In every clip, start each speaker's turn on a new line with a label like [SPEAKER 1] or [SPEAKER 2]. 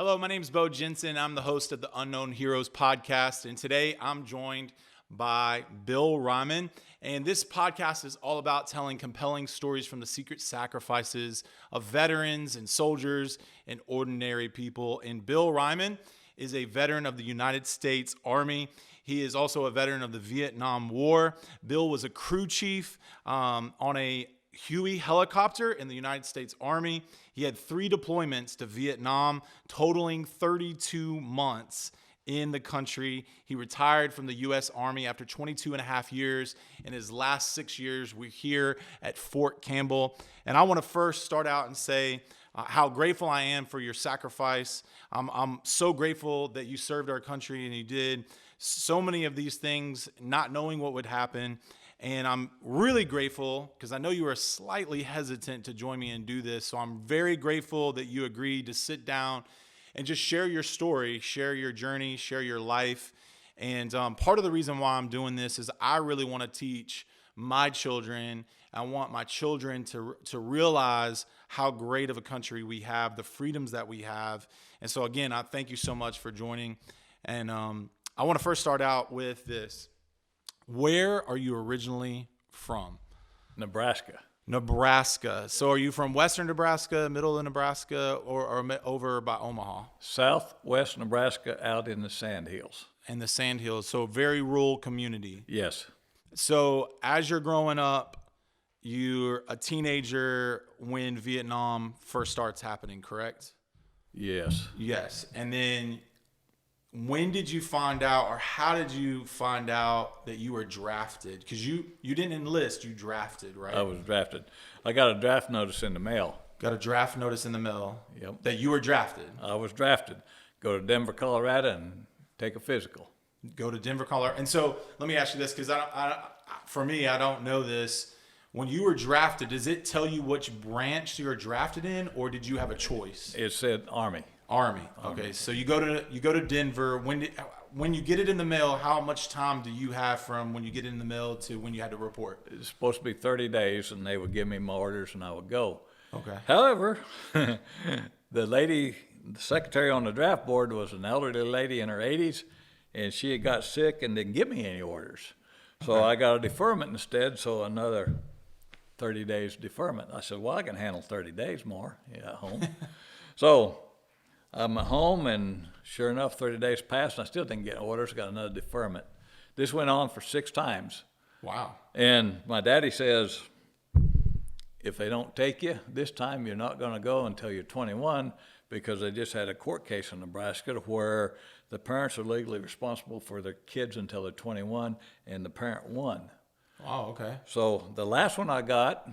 [SPEAKER 1] Hello, my name is Bo Jensen. I'm the host of the Unknown Heroes podcast, and today I'm joined by Bill Reiman. And this podcast is all about telling compelling stories from the secret sacrifices of veterans and soldiers and ordinary people. And Bill Reiman is a veteran of the United States Army. He is also a veteran of the Vietnam War. Bill was a crew chief on a Huey Helicopter in the United States Army. He had 3 deployments to Vietnam, totaling 32 months in the country. He retired from the U.S. Army after 22 and a half years. In his last 6 years, we're here at Fort Campbell. And I want to first start out and say how grateful I am for your sacrifice. I'm so grateful that you served our country and you did so many of these things, not knowing what would happen. And I'm really grateful because I know you were slightly hesitant to join me and do this. So I'm very grateful that you agreed to sit down and just share your story, share your journey, share your life. And part of the reason why I'm doing this is I really want to teach my children. I want my children to realize how great of a country we have, the freedoms that we have. And so again, I thank you so much for joining. And I want to first start out with this. Where are you originally from?
[SPEAKER 2] Nebraska.
[SPEAKER 1] Nebraska. So are you from western Nebraska, middle of Nebraska, or over by Omaha?
[SPEAKER 2] Southwest Nebraska, out in the Sandhills.
[SPEAKER 1] In the Sandhills. So very rural community.
[SPEAKER 2] Yes.
[SPEAKER 1] So as you're growing up, you're a teenager when Vietnam first starts happening, correct?
[SPEAKER 2] Yes.
[SPEAKER 1] Yes. And then when did you find out, or how did you find out that you were drafted? Because you didn't enlist, you drafted, right?
[SPEAKER 2] I was drafted. I got a draft notice in the mail.
[SPEAKER 1] Got a draft notice in the mail.
[SPEAKER 2] Yep.
[SPEAKER 1] That you were drafted.
[SPEAKER 2] I was drafted. Go to Denver, Colorado, and take a physical.
[SPEAKER 1] Go to Denver, Colorado. And so let me ask you this, because for me, I don't know this. When you were drafted, does it tell you which branch you were drafted in, or did you have a choice?
[SPEAKER 2] It said Army.
[SPEAKER 1] Army. Okay, so you go to Denver. When you get it in the mail, how much time do you have from when you get it in the mail to when you had to report?
[SPEAKER 2] It's supposed to be 30 days, and they would give me my orders, and I would go.
[SPEAKER 1] Okay.
[SPEAKER 2] However, the secretary on the draft board was an elderly lady in her 80s, and she had got sick and didn't give me any orders. So okay. I got a deferment instead, so another 30 days deferment. I said, well, I can handle 30 days more at home. So I'm at home, and sure enough, 30 days passed, and I still didn't get orders. Got another deferment. This went on for 6 times.
[SPEAKER 1] Wow.
[SPEAKER 2] And my daddy says, if they don't take you this time, you're not going to go until you're 21, because they just had a court case in Nebraska where the parents are legally responsible for their kids until they're 21, and the parent won.
[SPEAKER 1] Wow, okay.
[SPEAKER 2] So the last one I got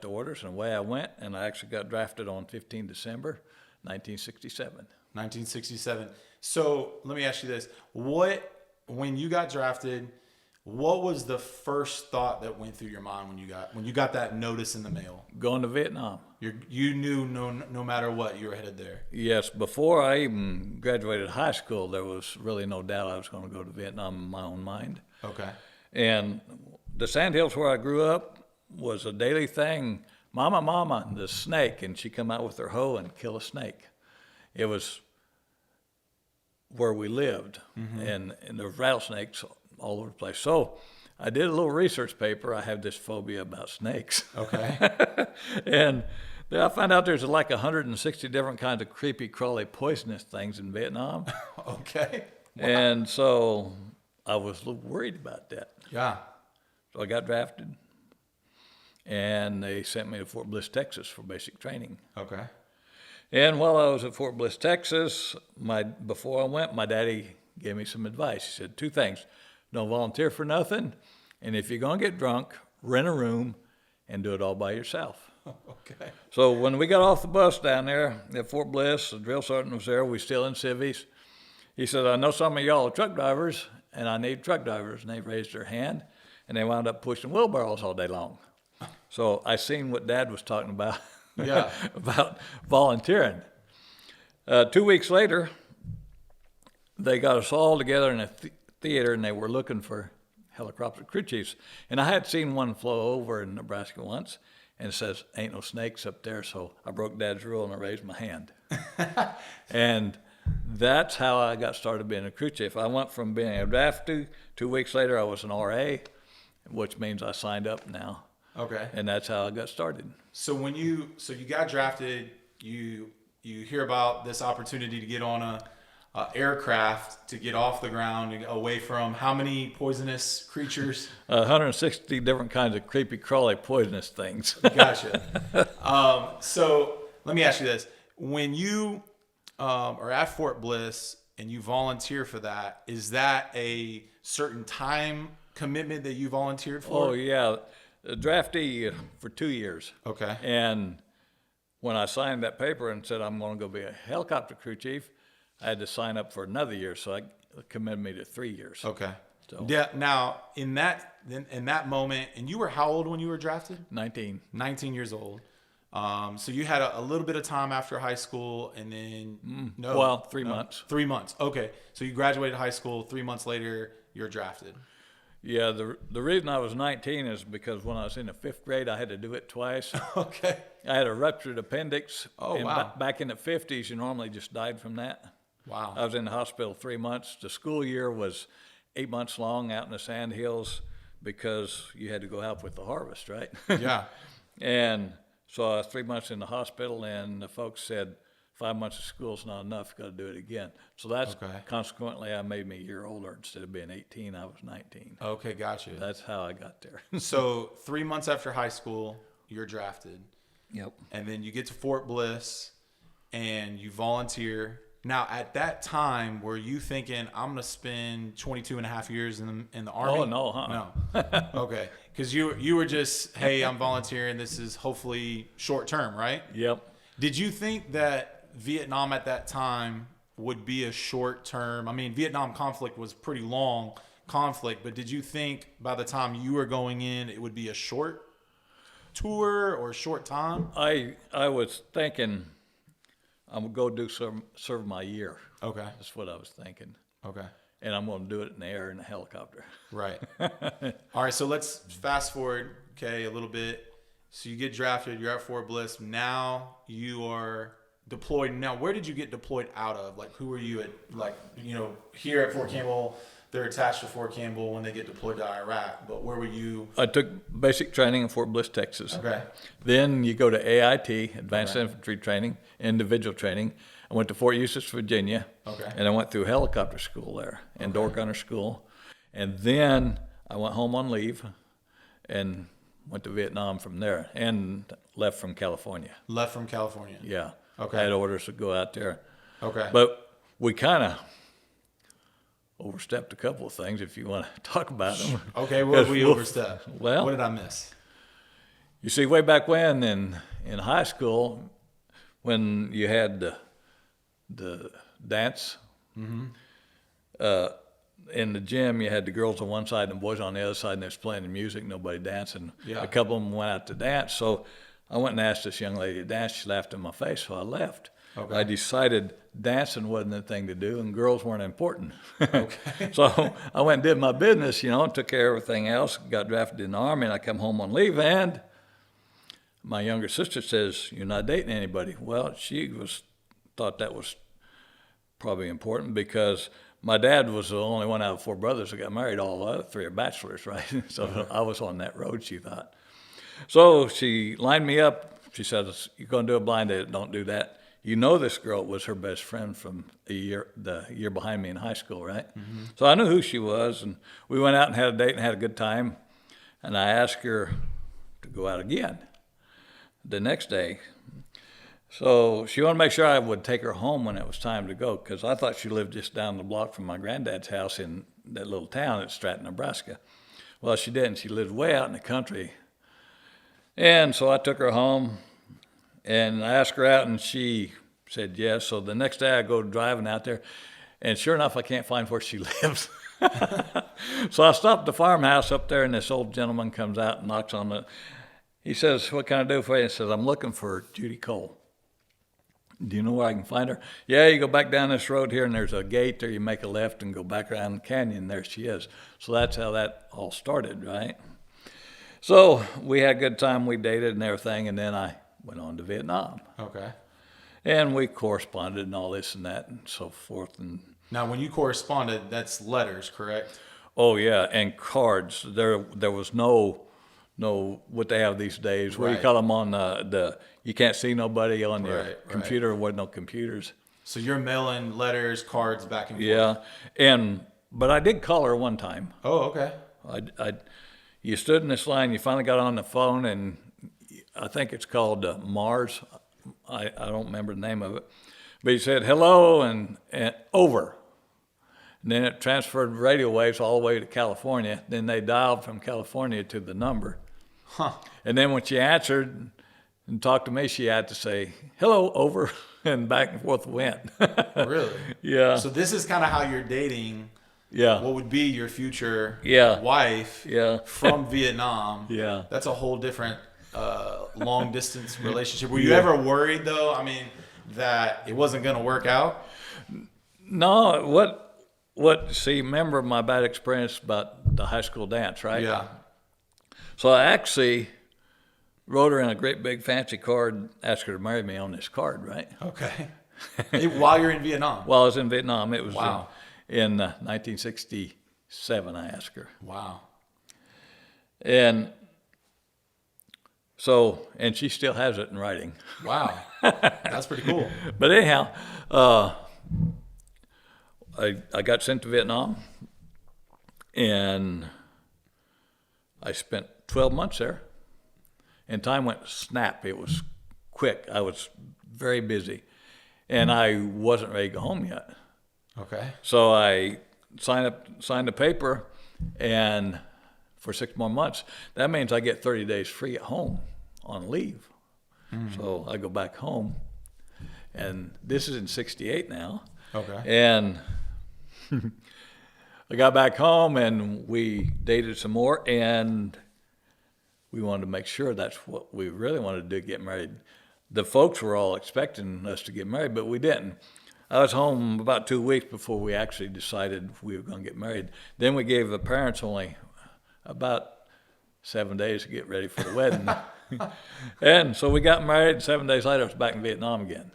[SPEAKER 2] the orders, and away I went, and I actually got drafted on 15 December 1967.
[SPEAKER 1] 1967. So let me ask you this. When you got drafted, what was the first thought that went through your mind when you got that notice in the mail?
[SPEAKER 2] Going to Vietnam.
[SPEAKER 1] You knew no matter what, you were headed there.
[SPEAKER 2] Yes. Before I even graduated high school, there was really no doubt I was going to go to Vietnam in my own mind.
[SPEAKER 1] Okay. And
[SPEAKER 2] the Sandhills where I grew up was a daily thing. Mama, the snake, and she'd come out with her hoe and kill a snake. It was where we lived, mm-hmm. and there were rattlesnakes all over the place. So I did a little research paper. I have this phobia about snakes.
[SPEAKER 1] Okay.
[SPEAKER 2] And then I found out there's like 160 different kinds of creepy, crawly, poisonous things in Vietnam.
[SPEAKER 1] Okay. Wow.
[SPEAKER 2] And so I was a little worried about that.
[SPEAKER 1] Yeah.
[SPEAKER 2] So I got drafted, and they sent me to Fort Bliss, Texas for basic training.
[SPEAKER 1] Okay.
[SPEAKER 2] And while I was at Fort Bliss, Texas, before I went, my daddy gave me some advice. He said 2 things. Don't volunteer for nothing, and if you're going to get drunk, rent a room and do it all by yourself.
[SPEAKER 1] Okay.
[SPEAKER 2] So when we got off the bus down there at Fort Bliss, the drill sergeant was there. We still in civvies. He said, I know some of y'all are truck drivers, and I need truck drivers. And they raised their hand, and they wound up pushing wheelbarrows all day long. So I seen what Dad was talking about,
[SPEAKER 1] yeah.
[SPEAKER 2] about volunteering. 2 weeks later, they got us all together in a theater, and they were looking for helicopter crew chiefs. And I had seen one flow over in Nebraska once, and it says, "Ain't no snakes up there." So I broke Dad's rule and I raised my hand. And that's how I got started being a crew chief. I went from being a draftee, 2 weeks later I was an RA, which means I signed up now.
[SPEAKER 1] Okay.
[SPEAKER 2] And that's how I got started.
[SPEAKER 1] So when you got drafted, you hear about this opportunity to get on a aircraft to get off the ground and away from how many poisonous creatures?
[SPEAKER 2] 160 different kinds of creepy, crawly, poisonous things.
[SPEAKER 1] Gotcha. So let me ask you this: when you are at Fort Bliss and you volunteer for that, is that a certain time commitment that you volunteered for?
[SPEAKER 2] Oh yeah, a draftee for 2 years.
[SPEAKER 1] Okay.
[SPEAKER 2] And when I signed that paper and said I'm going to go be a helicopter crew chief, I had to sign up for another year, so I committed me to 3 years.
[SPEAKER 1] Okay.
[SPEAKER 2] So.
[SPEAKER 1] Yeah. Now, in that moment, and you were how old when you were drafted?
[SPEAKER 2] 19.
[SPEAKER 1] 19 years old. So you had a little bit of time after high school, and then
[SPEAKER 2] 3 months.
[SPEAKER 1] 3 months. Okay. So you graduated high school. 3 months later, you're drafted.
[SPEAKER 2] Yeah. The reason I was 19 is because when I was in the 5th grade, I had to do it twice.
[SPEAKER 1] Okay.
[SPEAKER 2] I had a ruptured appendix.
[SPEAKER 1] Oh,
[SPEAKER 2] and
[SPEAKER 1] wow.
[SPEAKER 2] Back in the 50s, you normally just died from that.
[SPEAKER 1] Wow.
[SPEAKER 2] I was in the hospital 3 months. The school year was 8 months long out in the sand hills because you had to go help with the harvest, right?
[SPEAKER 1] Yeah.
[SPEAKER 2] And so I was 3 months in the hospital, and the folks said 5 months of school's not enough. You got to do it again. So that's consequently I made me a year older. Instead of being 18, I was 19.
[SPEAKER 1] Okay, gotcha.
[SPEAKER 2] That's how I got there.
[SPEAKER 1] So 3 months after high school, you're drafted.
[SPEAKER 2] Yep.
[SPEAKER 1] And then you get to Fort Bliss and you volunteer. Now, at that time, were you thinking, I'm going to spend 22 and a half years in the Army?
[SPEAKER 2] Oh, no, huh?
[SPEAKER 1] No. Okay. Because you were just, hey, I'm volunteering. This is hopefully short term, right?
[SPEAKER 2] Yep.
[SPEAKER 1] Did you think that Vietnam at that time would be a short term? I mean, Vietnam conflict was pretty long conflict, but did you think by the time you were going in, it would be a short tour or a short time?
[SPEAKER 2] I was thinking I'm going to go serve my year.
[SPEAKER 1] Okay.
[SPEAKER 2] That's what I was thinking.
[SPEAKER 1] Okay.
[SPEAKER 2] And I'm going to do it in the air in a helicopter.
[SPEAKER 1] Right. All right. So let's fast forward, okay, a little bit. So you get drafted. You're at Fort Bliss. Now you are deployed. Now, where did you get deployed out of? Like, who were you at? Like, here at Fort Campbell, they're attached to Fort Campbell when they get deployed to Iraq. But where were you?
[SPEAKER 2] I took basic training in Fort Bliss, Texas.
[SPEAKER 1] Okay.
[SPEAKER 2] Then you go to AIT, Advanced Infantry Training, individual training. I went to Fort Eustis, Virginia.
[SPEAKER 1] Okay.
[SPEAKER 2] And I went through helicopter school there, and door gunner school. And then I went home on leave and went to Vietnam from there and left from California.
[SPEAKER 1] Left from California.
[SPEAKER 2] Yeah.
[SPEAKER 1] Okay.
[SPEAKER 2] I had orders to go out there.
[SPEAKER 1] Okay.
[SPEAKER 2] But we kind of overstepped a couple of things, if you want to talk about them.
[SPEAKER 1] Okay, what did we overstep?
[SPEAKER 2] Well,
[SPEAKER 1] what did I miss?
[SPEAKER 2] You see, way back when in high school, when you had the dance, in the gym, you had the girls on one side and the boys on the other side, and they was playing the music, nobody dancing.
[SPEAKER 1] Yeah.
[SPEAKER 2] A couple of them went out to dance, so I went and asked this young lady to dance. She laughed in my face, so I left.
[SPEAKER 1] Okay.
[SPEAKER 2] I decided dancing wasn't the thing to do, and girls weren't important.
[SPEAKER 1] Okay.
[SPEAKER 2] So I went and did my business, took care of everything else, got drafted in the Army, and I come home on leave, and my younger sister says, "You're not dating anybody." Well, she thought that was probably important because my dad was the only one out of 4 brothers that got married. All the other 3 are bachelors, right? So I was on that road, she thought. So she lined me up. She said, "You're going to do a blind date. Don't do that. This girl was her best friend from the year behind me in high school, right?" Mm-hmm. So I knew who she was, and we went out and had a date and had a good time. And I asked her to go out again the next day. So she wanted to make sure I would take her home when it was time to go, because I thought she lived just down the block from my granddad's house in that little town at Stratton, Nebraska. Well, she didn't. She lived way out in the country. And so I took her home, and I asked her out, and she said yes. So the next day I go driving out there, and sure enough, I can't find where she lives. So I stopped at the farmhouse up there, and this old gentleman comes out and knocks on the... He says, "What can I do for you?" He says, "I'm looking for Judy Cole. Do you know where I can find her?" "Yeah, you go back down this road here, and there's a gate there. You make a left and go back around the canyon. There she is." So that's how that all started, right? So we had a good time. We dated and everything, and then I went on to Vietnam.
[SPEAKER 1] Okay.
[SPEAKER 2] And we corresponded and all this and that and so forth. And
[SPEAKER 1] Now, when you corresponded, that's letters, correct?
[SPEAKER 2] oh yeah, and cards. There was no what they have these days. What do you
[SPEAKER 1] Right.
[SPEAKER 2] call them on the you can't see nobody on your
[SPEAKER 1] Right.
[SPEAKER 2] computer. There wasn't no computers.
[SPEAKER 1] So you're mailing letters, cards back and forth.
[SPEAKER 2] Yeah, but I did call her one time.
[SPEAKER 1] Oh, okay.
[SPEAKER 2] You stood in this line. You finally got on the phone, and I think it's called Mars. I don't remember the name of it, but he said hello and over, and then it transferred radio waves all the way to California. Then they dialed from California to the number, and then when she answered and talked to me, she had to say hello over, and back and forth went.
[SPEAKER 1] Really?
[SPEAKER 2] Yeah.
[SPEAKER 1] So this is kind of how you're dating
[SPEAKER 2] Yeah.
[SPEAKER 1] what would be your future
[SPEAKER 2] Yeah.
[SPEAKER 1] wife
[SPEAKER 2] Yeah.
[SPEAKER 1] from Vietnam.
[SPEAKER 2] Yeah.
[SPEAKER 1] That's a whole different long distance relationship. Were you ever worried though? I mean, that it wasn't going to work out?
[SPEAKER 2] No, see, remember my bad experience about the high school dance, right?
[SPEAKER 1] Yeah.
[SPEAKER 2] So I actually wrote her in a great big fancy card, asked her to marry me on this card, right?
[SPEAKER 1] Okay. While you're in Vietnam.
[SPEAKER 2] While I was in Vietnam, it was
[SPEAKER 1] Wow.
[SPEAKER 2] in 1967, I asked her.
[SPEAKER 1] Wow.
[SPEAKER 2] And so, and she still has it in writing.
[SPEAKER 1] Wow. That's pretty cool.
[SPEAKER 2] But anyhow, I got sent to Vietnam, and I spent 12 months there, and time went snap. It was quick. I was very busy, and I wasn't ready to go home yet.
[SPEAKER 1] Okay.
[SPEAKER 2] So I signed the paper, and for 6 more months, that means I get 30 days free at home on leave. So I go back home, and this is in '68 now.
[SPEAKER 1] Okay.
[SPEAKER 2] And I got back home, and we dated some more, and we wanted to make sure that's what we really wanted to do, get married. The folks were all expecting us to get married, but we didn't. I was home about 2 weeks before we actually decided we were going to get married. Then we gave the parents only about 7 days to get ready for the wedding. And so we got married. 7 days later, I was back in Vietnam again.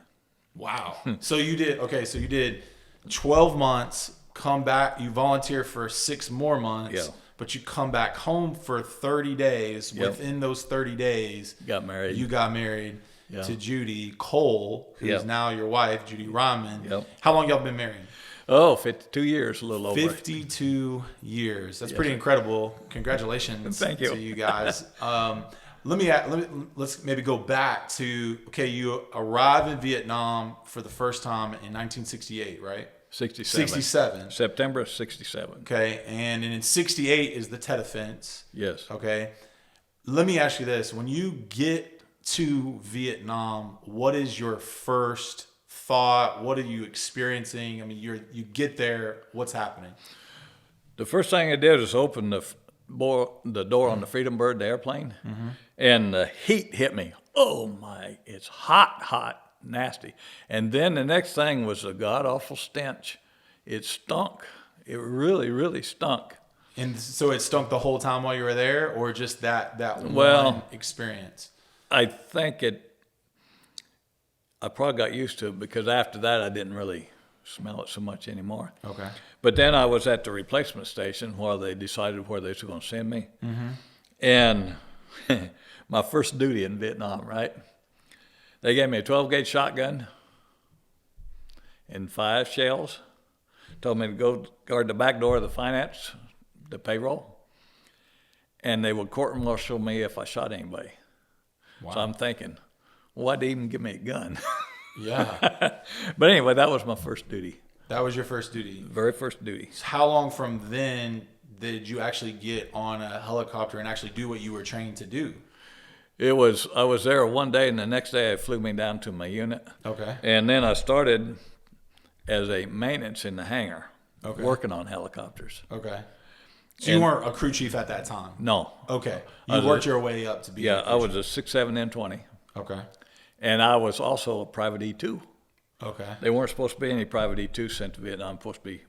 [SPEAKER 1] Wow. So you did 12 months, come back, you volunteer for 6 more months,
[SPEAKER 2] Yeah.
[SPEAKER 1] but you come back home for 30 days.
[SPEAKER 2] Yep.
[SPEAKER 1] Within those 30 days,
[SPEAKER 2] Got married.
[SPEAKER 1] you got married
[SPEAKER 2] Yeah.
[SPEAKER 1] to Judy Cole, who's
[SPEAKER 2] Yep.
[SPEAKER 1] now your wife, Judy Reiman.
[SPEAKER 2] Yep.
[SPEAKER 1] How long y'all been married?
[SPEAKER 2] Oh, 52 years, a little over.
[SPEAKER 1] 52 years. That's
[SPEAKER 2] Yes,
[SPEAKER 1] pretty
[SPEAKER 2] sir.
[SPEAKER 1] incredible. Congratulations
[SPEAKER 2] Thank you.
[SPEAKER 1] to you guys. Let's maybe go back to, okay, you arrive in Vietnam for the first time in 1968, right?
[SPEAKER 2] 67.
[SPEAKER 1] 67.
[SPEAKER 2] September of 67.
[SPEAKER 1] Okay, and in 68 is the Tet Offense.
[SPEAKER 2] Yes.
[SPEAKER 1] Okay, let me ask you this: when you get to Vietnam, what is your first thought? What are you experiencing? I mean, you get there. What's happening?
[SPEAKER 2] The first thing I did was open the door on the Freedom Bird, the airplane, and the heat hit me. Oh my, it's hot, nasty. And then the next thing was a god-awful stench. It stunk. It really, really stunk.
[SPEAKER 1] And so it stunk the whole time while you were there, or just that
[SPEAKER 2] Well,
[SPEAKER 1] one experience?
[SPEAKER 2] I think I probably got used to it because after that I didn't really smell it so much anymore.
[SPEAKER 1] Okay.
[SPEAKER 2] But then I was at the replacement station while they decided where they were going to send me. And my first duty in Vietnam, right? They gave me a 12-gauge shotgun and 5 shells. Told me to go guard the back door of the payroll. And they would court-martial me if I shot anybody.
[SPEAKER 1] Wow.
[SPEAKER 2] So I'm thinking, why'd they even give me a gun?
[SPEAKER 1] Yeah.
[SPEAKER 2] But anyway, that was my first duty.
[SPEAKER 1] That was your first duty.
[SPEAKER 2] Very first duty.
[SPEAKER 1] How long from then did you actually get on a helicopter and actually do what you were trained to do?
[SPEAKER 2] I was there one day, and the next day they flew me down to my unit.
[SPEAKER 1] Okay.
[SPEAKER 2] And then I started as a maintenance in the hangar,
[SPEAKER 1] Okay.
[SPEAKER 2] working on helicopters.
[SPEAKER 1] Okay. So you weren't a crew chief at that time?
[SPEAKER 2] No.
[SPEAKER 1] Okay.
[SPEAKER 2] I
[SPEAKER 1] You
[SPEAKER 2] was
[SPEAKER 1] worked your way up to be
[SPEAKER 2] Yeah,
[SPEAKER 1] a crew
[SPEAKER 2] I was a 6'7", N20.
[SPEAKER 1] Okay.
[SPEAKER 2] And I was also a private E2.
[SPEAKER 1] Okay.
[SPEAKER 2] They weren't supposed to be any private E2 sent to Vietnam, supposed to be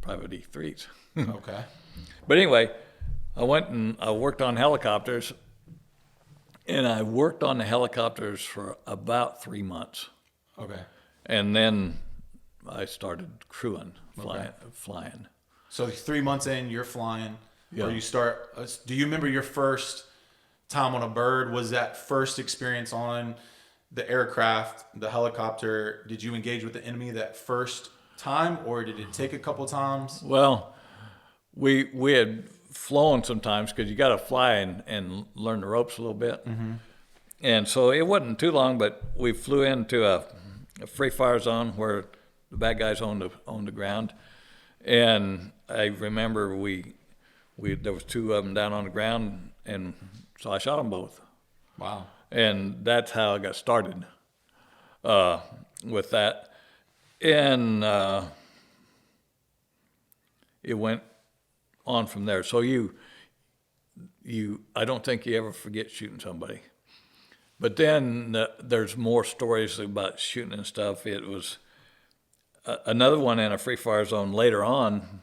[SPEAKER 2] private E3s.
[SPEAKER 1] Okay.
[SPEAKER 2] But anyway, I went and I worked on helicopters, and I worked on the helicopters for about 3 months.
[SPEAKER 1] Okay.
[SPEAKER 2] And then I started crewing,
[SPEAKER 1] Okay.
[SPEAKER 2] flying.
[SPEAKER 1] So 3 months in, you're flying.
[SPEAKER 2] Yeah.
[SPEAKER 1] Or you start. Do you remember your first time on a bird? Was that first experience on the aircraft, the helicopter? Did you engage with the enemy that first time, or did it take a couple times?
[SPEAKER 2] Well, we had flown sometimes because you got to fly and learn the ropes a little bit. Mm-hmm. And so it wasn't too long, but we flew into a free fire zone where the bad guys owned the ground. And I remember there was 2 of them down on the ground, and so I shot them both.
[SPEAKER 1] Wow.
[SPEAKER 2] And that's how I got started with that. And it went on from there. So I don't think you ever forget shooting somebody. But then there's more stories about shooting and stuff. It was another one in a free fire zone later on.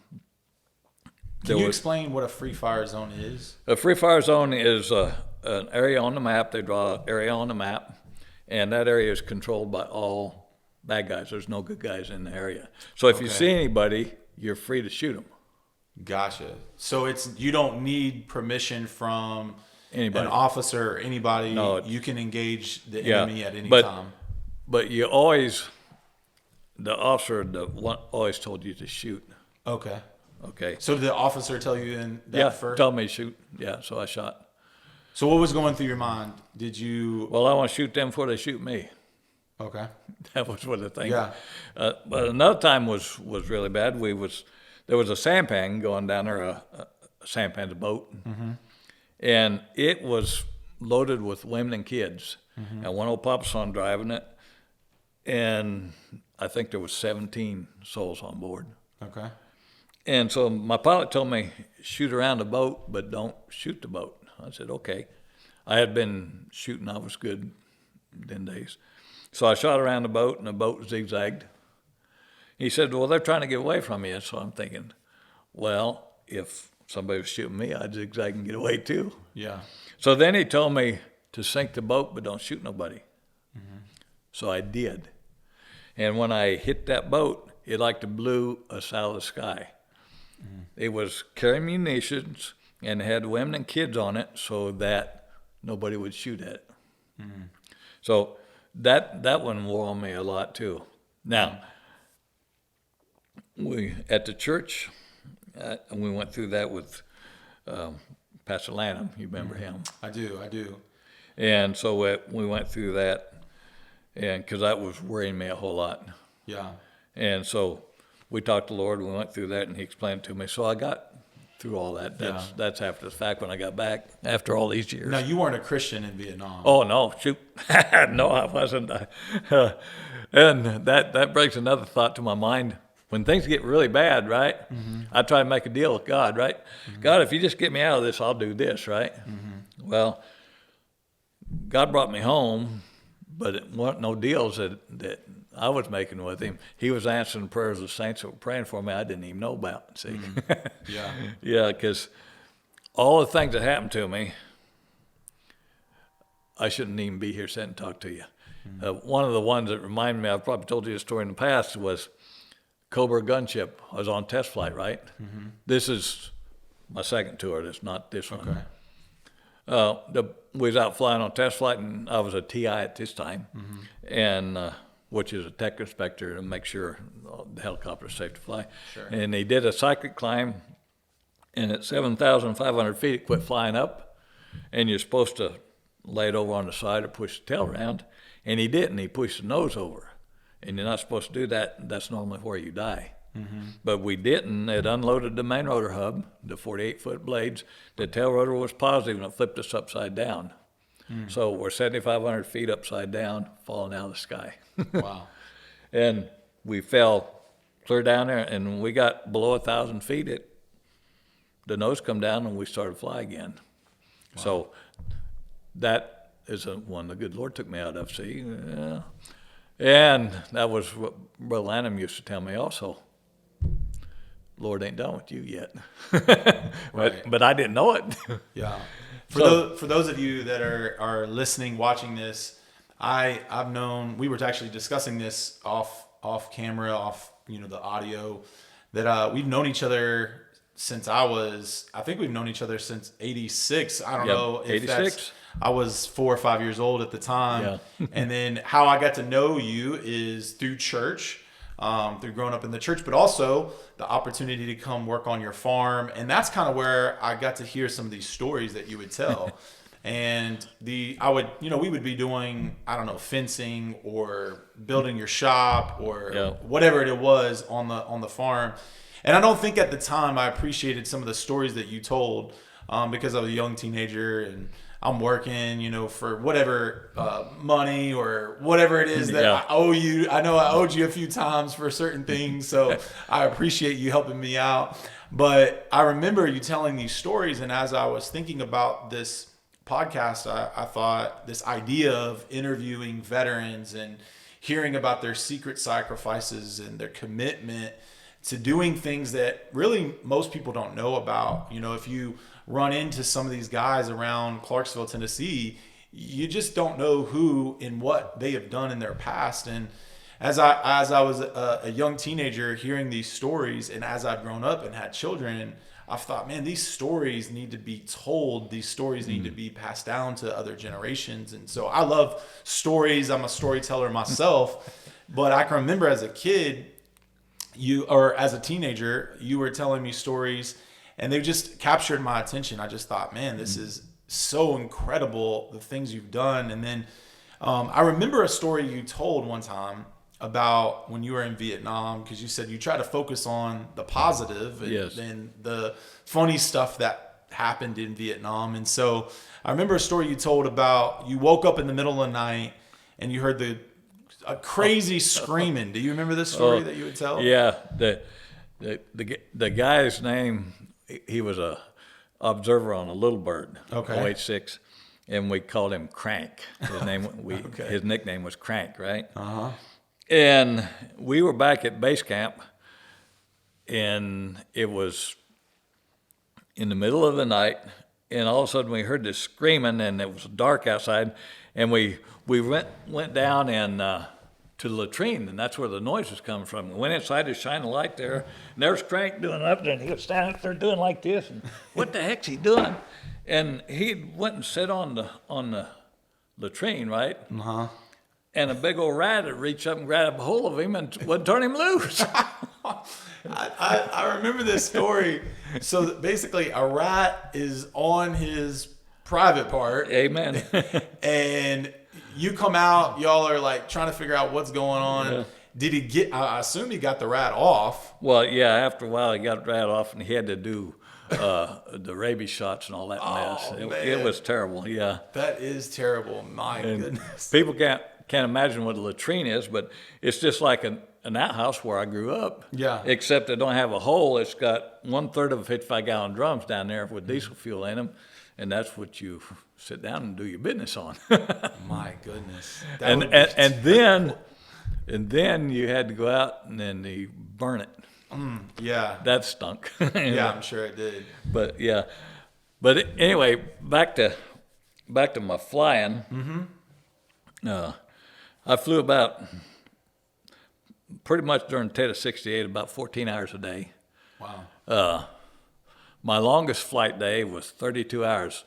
[SPEAKER 1] Can you explain what a free fire zone is?
[SPEAKER 2] A free fire zone is an area on the map. They draw an area on the map, and that area is controlled by all bad guys. There's no good guys in the area. So if you see anybody, you're free to shoot them.
[SPEAKER 1] Gotcha. So you don't need permission from
[SPEAKER 2] Anybody.
[SPEAKER 1] an officer or anybody.
[SPEAKER 2] No,
[SPEAKER 1] you can engage the enemy at any
[SPEAKER 2] but,
[SPEAKER 1] time.
[SPEAKER 2] But the officer always told you to shoot.
[SPEAKER 1] Okay.
[SPEAKER 2] Okay.
[SPEAKER 1] So did the officer tell you in that first?
[SPEAKER 2] Told me to shoot. Yeah, so I shot.
[SPEAKER 1] So what was going through your mind? Did you?
[SPEAKER 2] Well, I want to shoot them before they shoot me.
[SPEAKER 1] Okay.
[SPEAKER 2] That was what the thing.
[SPEAKER 1] Yeah.
[SPEAKER 2] But another time was really bad. There was a sampan going down there. A sampan's a boat, and it was loaded with women and kids. And one old papa son driving it, and I think there was 17 souls on board.
[SPEAKER 1] Okay.
[SPEAKER 2] And so my pilot told me, shoot around the boat, but don't shoot the boat. I said, okay. I had been shooting. I was good 10 days. So I shot around the boat, and the boat zigzagged. He said, well, they're trying to get away from you. So I'm thinking, well, if somebody was shooting me, I'd zigzag and get away too.
[SPEAKER 1] Yeah.
[SPEAKER 2] So then he told me to sink the boat, but don't shoot nobody. So I did. And when I hit that boat, it like blew us out of the sky. It was carrying munitions and had women and kids on it so that nobody would shoot at it. So that one wore on me a lot too. Now, we at the church, we went through that with Pastor Lanham. You remember him?
[SPEAKER 1] I do.
[SPEAKER 2] And so we went through that, and because that was worrying me a whole lot.
[SPEAKER 1] Yeah.
[SPEAKER 2] And so we talked to the Lord. We went through that, and He explained it to me. So I got through all that. That's after the fact when I got back after all these years.
[SPEAKER 1] Now, you weren't a Christian in Vietnam.
[SPEAKER 2] Oh no, shoot! No, I wasn't. And that brings another thought to my mind. When things get really bad, right? I try to make a deal with God, right? God, if you just get me out of this, I'll do this, right? Well, God brought me home, but it wasn't no deals that I was making with Him. He was answering the prayers of the saints that were praying for me I didn't even know about, see?
[SPEAKER 1] Yeah.
[SPEAKER 2] Yeah, because all the things that happened to me, I shouldn't even be here sitting and talk to you. One of the ones that reminded me, I've probably told you a story in the past, was Cobra gunship. I was on test flight, right? This is my second tour. It's not this one.
[SPEAKER 1] Okay.
[SPEAKER 2] We was out flying on test flight, and I was a TI at this time, and which is a tech inspector to make sure the helicopter is safe to fly.
[SPEAKER 1] Sure.
[SPEAKER 2] And he did a cyclic climb, and at 7,500 feet, it quit flying up, and you're supposed to lay it over on the side or push the tail around, and he didn't. He pushed the nose over. And you're not supposed to do that. That's normally where you die. But we didn't. It unloaded the main rotor hub, the 48-foot blades. The tail rotor was positive, and it flipped us upside down. So we're 7,500 feet upside down, falling out of the sky.
[SPEAKER 1] Wow.
[SPEAKER 2] And we fell clear down there, and when we got below 1,000 feet, the nose come down, and we started to fly again. Wow. So that is one the good Lord took me out of, see? Yeah. And that was what Brother Lanham used to tell me also. Lord ain't done with you yet.
[SPEAKER 1] Right.
[SPEAKER 2] But I didn't know it.
[SPEAKER 1] Yeah. For those of you that are listening, watching this, I've known, we were actually discussing this off camera, off the audio, that we've known each other since I think we've known each other since '86. I don't know if
[SPEAKER 2] 86.
[SPEAKER 1] I was 4 or 5 years old at the time.
[SPEAKER 2] Yeah.
[SPEAKER 1] And then how I got to know you is through church, through growing up in the church, but also the opportunity to come work on your farm. And that's kind of where I got to hear some of these stories that you would tell. And we would be doing, I don't know, fencing or building your shop or whatever it was on the farm. And I don't think at the time I appreciated some of the stories that you told, because I was a young teenager and I'm working, for whatever money or whatever it is that I owe you. I know I owed you a few times for certain things, so I appreciate you helping me out. But I remember you telling these stories, and as I was thinking about this podcast, I thought this idea of interviewing veterans and hearing about their secret sacrifices and their commitment to doing things that really most people don't know about. If you run into some of these guys around Clarksville, Tennessee, you just don't know who and what they have done in their past. And as I was a young teenager hearing these stories, and as I've grown up and had children, I've thought, man, these stories need to be told. These stories need to be passed down to other generations. And so I love stories. I'm a storyteller myself. But I can remember as a kid, as a teenager, you were telling me stories, and they just captured my attention. I just thought, man, this is so incredible, the things you've done. And then I remember a story you told one time about when you were in Vietnam, because you said you try to focus on the positive and the funny stuff that happened in Vietnam. And so I remember a story you told about you woke up in the middle of the night and you heard a crazy screaming. Do you remember this story that you would tell?
[SPEAKER 2] Yeah, the guy's name, he was a observer on a Little Bird, OH-6, and we called him Crank. His name, his nickname was Crank, right?
[SPEAKER 1] Uh-huh.
[SPEAKER 2] And we were back at base camp, and it was in the middle of the night, and all of a sudden we heard this screaming, and it was dark outside, and we went down and to the latrine, and that's where the noise was coming from. We went inside to shine a light there, and there's Crank doing up there, and he was standing up there doing like this, and what the heck's he doing? And he went and sat on the latrine, right?
[SPEAKER 1] Uh-huh.
[SPEAKER 2] And a big old rat had reached up and grabbed a hold of him and wouldn't turn him loose.
[SPEAKER 1] I remember this story. So basically, a rat is on his private part.
[SPEAKER 2] Amen.
[SPEAKER 1] And you come out, y'all are like trying to figure out what's going on.
[SPEAKER 2] Yeah.
[SPEAKER 1] Did he get, I assume he got the rat off.
[SPEAKER 2] Well, yeah, after a while he got the rat off and he had to do the rabies shots and all that mess. It was terrible, yeah.
[SPEAKER 1] That is terrible, my goodness.
[SPEAKER 2] People can't imagine what a latrine is, but it's just like an outhouse where I grew up.
[SPEAKER 1] Yeah.
[SPEAKER 2] Except it don't have a hole. It's got 1/3 of 55-gallon drums down there with diesel fuel in them, and that's what you sit down and do your business on.
[SPEAKER 1] My goodness.
[SPEAKER 2] And then you had to go out and then you burn it.
[SPEAKER 1] Yeah.
[SPEAKER 2] That stunk.
[SPEAKER 1] Yeah, I'm sure it did.
[SPEAKER 2] But yeah. But anyway, back to my flying. Mm-hmm. I flew about pretty much during TED of '68 about 14 hours a day.
[SPEAKER 1] Wow.
[SPEAKER 2] My longest flight day was 32 hours.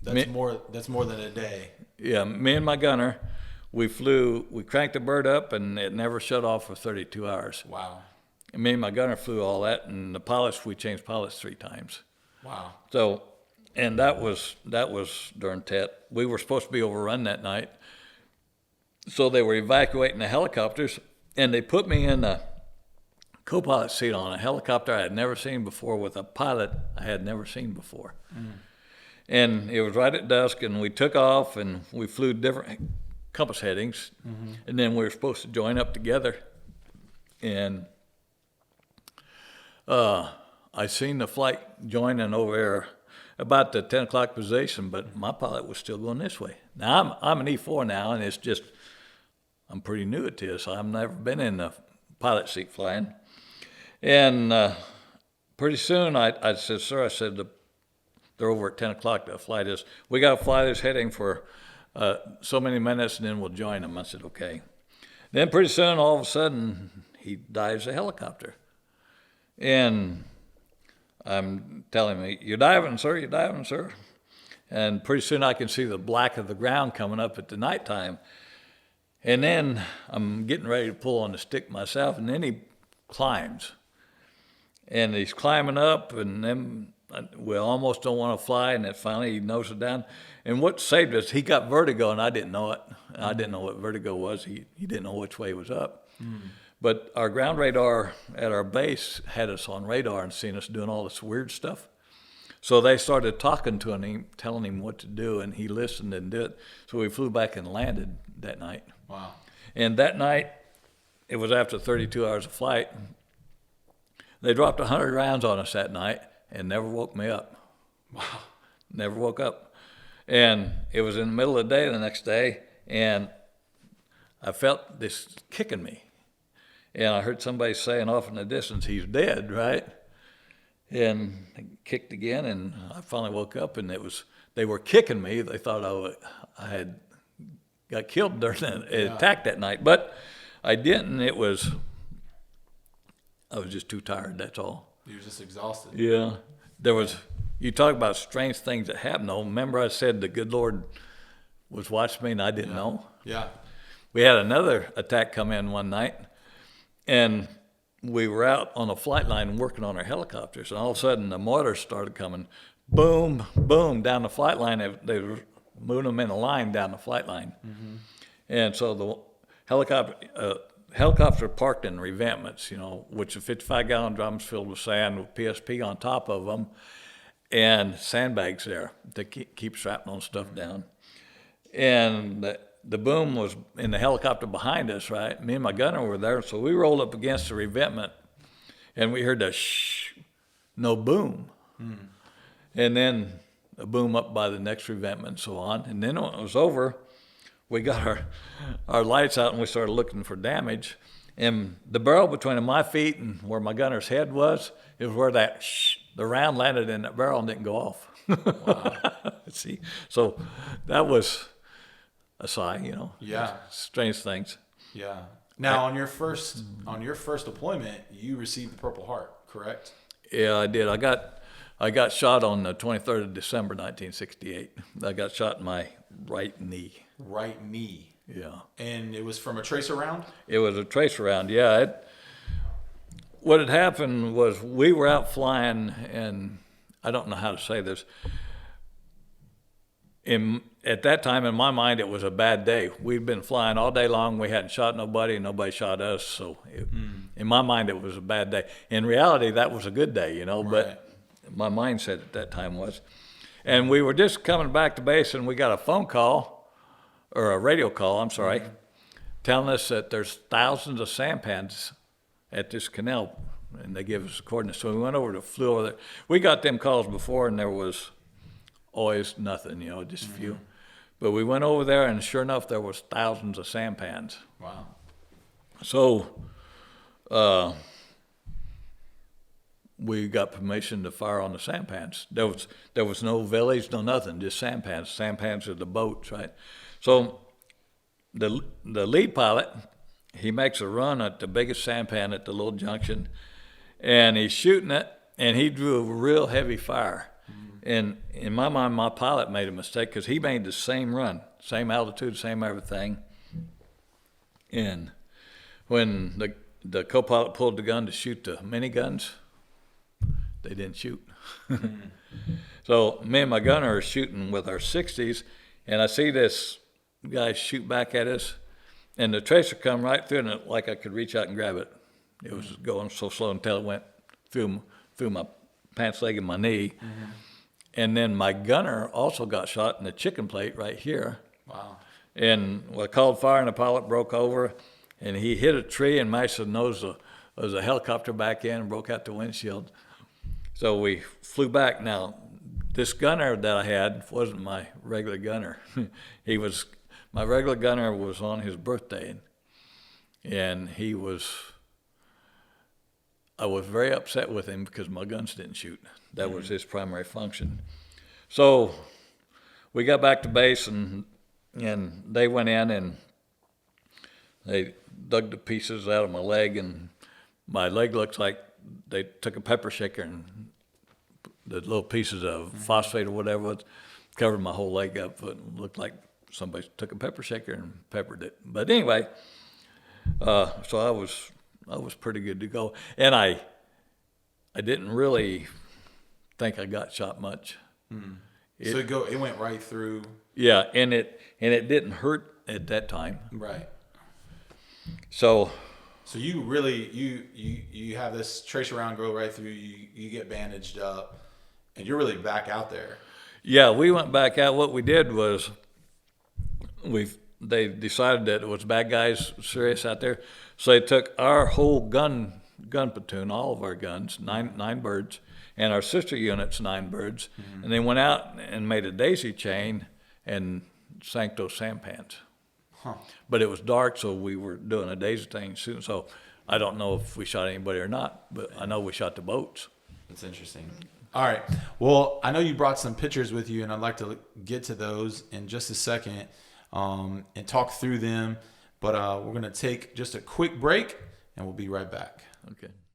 [SPEAKER 1] That's more than a day.
[SPEAKER 2] Yeah, me and my gunner, we cranked the bird up and it never shut off for 32 hours.
[SPEAKER 1] Wow.
[SPEAKER 2] And me and my gunner flew all that, and the pilots, we changed pilots 3 times.
[SPEAKER 1] Wow.
[SPEAKER 2] So, and that was during TET. We were supposed to be overrun that night. So they were evacuating the helicopters, and they put me in a co-pilot seat on a helicopter I had never seen before with a pilot I had never seen before. And it was right at dusk, and we took off, and we flew different compass headings, and then we were supposed to join up together. And I seen the flight joining over there about the 10 o'clock position, but my pilot was still going this way. Now, I'm an E4 now, and it's just, I'm pretty new at this. I've never been in the pilot seat flying. And pretty soon I said, sir, I said, they're over at 10 o'clock, the flight is. We got a flight that's heading for so many minutes, and then we'll join them. I said, okay. Then pretty soon, all of a sudden, he dives a helicopter. And I'm telling him, you're diving, sir, you're diving, sir. And pretty soon I can see the black of the ground coming up at the nighttime. And then I'm getting ready to pull on the stick myself, and then he climbs. And he's climbing up, and then we almost don't want to fly, and then finally he noses it down. And what saved us, he got vertigo, and I didn't know it. I didn't know what vertigo was. He didn't know which way he was up. But our ground radar at our base had us on radar and seen us doing all this weird stuff. So they started talking to him, telling him what to do, and he listened and did it. So we flew back and landed that night.
[SPEAKER 1] Wow.
[SPEAKER 2] And that night, it was after 32 hours of flight. They dropped 100 rounds on us that night and never woke me up.
[SPEAKER 1] Wow.
[SPEAKER 2] Never woke up. And it was in the middle of the day the next day, and I felt this kicking me. And I heard somebody saying off in the distance, he's dead, right? And I kicked again, and I finally woke up, and they were kicking me. They thought I had got killed during the attack that night, but I didn't. I was just too tired, that's all.
[SPEAKER 1] You were just exhausted.
[SPEAKER 2] Yeah. You talk about strange things that happen, though. Remember I said the good Lord was watching me and I didn't know?
[SPEAKER 1] Yeah.
[SPEAKER 2] We had another attack come in one night, and we were out on a flight line working on our helicopters, and all of a sudden the mortars started coming, boom, boom, down the flight line. They were moving them in a line down the flight line. Mm-hmm. And so the helicopter parked in revetments, which are 55-gallon drums filled with sand with PSP on top of them, and sandbags there to keep shrapnel stuff down. And the boom was in the helicopter behind us, right? Me and my gunner were there, so we rolled up against the revetment, and we heard the shh, no boom. And then a boom up by the next revetment and so on. And then when it was over, we got our lights out and we started looking for damage. And the barrel between my feet and where my gunner's head was where that the round landed in that barrel and didn't go off. Wow. See, so that was a sigh,
[SPEAKER 1] Yeah.
[SPEAKER 2] Strange things.
[SPEAKER 1] Yeah. Now, on your first deployment, you received the Purple Heart, correct?
[SPEAKER 2] Yeah, I did. I got shot on the 23rd of December, 1968. I got shot in my right knee.
[SPEAKER 1] Right knee.
[SPEAKER 2] Yeah.
[SPEAKER 1] And it was from a tracer round? It
[SPEAKER 2] was a tracer round, yeah. What had happened was we were out flying, and I don't know how to say this. At that time, in my mind, it was a bad day. We'd been flying all day long. We hadn't shot nobody, and nobody shot us. So in my mind, it was a bad day. In reality, that was a good day,
[SPEAKER 1] Right.
[SPEAKER 2] But my mindset at that time was. And we were just coming back to base, and we got a phone call, or a radio call, I'm sorry, telling us that there's thousands of sampans at this canal, and they give us the coordinates. So we went over flew over there. We got them calls before, and there was always nothing, just a few. But we went over there, and sure enough, there was thousands of sampans.
[SPEAKER 1] Wow.
[SPEAKER 2] So we got permission to fire on the sampans. There was no village, no nothing, just sampans. Sampans are the boats, right? So the lead pilot, he makes a run at the biggest sampan at the little junction, and he's shooting it, and he drew a real heavy fire. And in my mind, my pilot made a mistake because he made the same run, same altitude, same everything. And when the co-pilot pulled the gun to shoot the miniguns, they didn't shoot. So me and my gunner are shooting with our 60s, and I see this guy shoot back at us, and the tracer come right through, and like I could reach out and grab it. It was going so slow until it went through my pants leg and my knee. And then my gunner also got shot in the chicken plate right here.
[SPEAKER 1] Wow.
[SPEAKER 2] And I called fire, and the pilot broke over, and he hit a tree and mashed the nose of a helicopter back in and broke out the windshield. So we flew back. Now, this gunner that I had wasn't my regular gunner. My regular gunner was on his birthday, and he was I was very upset with him because my guns didn't shoot. That was his primary function. So we got back to base, and they went in and they dug the pieces out of my leg, and my leg looks like they took a pepper shaker and the little pieces of phosphate or whatever was covered my whole leg up. It looked like somebody took a pepper shaker and peppered it. But anyway, so I was pretty good to go, and I didn't really think I got shot much.
[SPEAKER 1] So it went right through.
[SPEAKER 2] Yeah, and it didn't hurt at that time.
[SPEAKER 1] Right.
[SPEAKER 2] So
[SPEAKER 1] you really you have this trace around go right through. You get bandaged up, and you're really back out there.
[SPEAKER 2] yeah, we went back out. What we did was they decided that it was bad guys serious out there, so they took our whole gun platoon, all of our guns, nine birds, and our sister unit's 9 birds, and they went out and made a daisy chain and sank those sampans. But it was dark, so we were doing a daisy thing soon. So I don't know if we shot anybody or not, but I know we shot the boats.
[SPEAKER 1] That's interesting. All right. Well, I know you brought some pictures with you, and I'd like to get to those in just a second and talk through them. But we're going to take just a quick break, and we'll be right back.
[SPEAKER 2] Okay.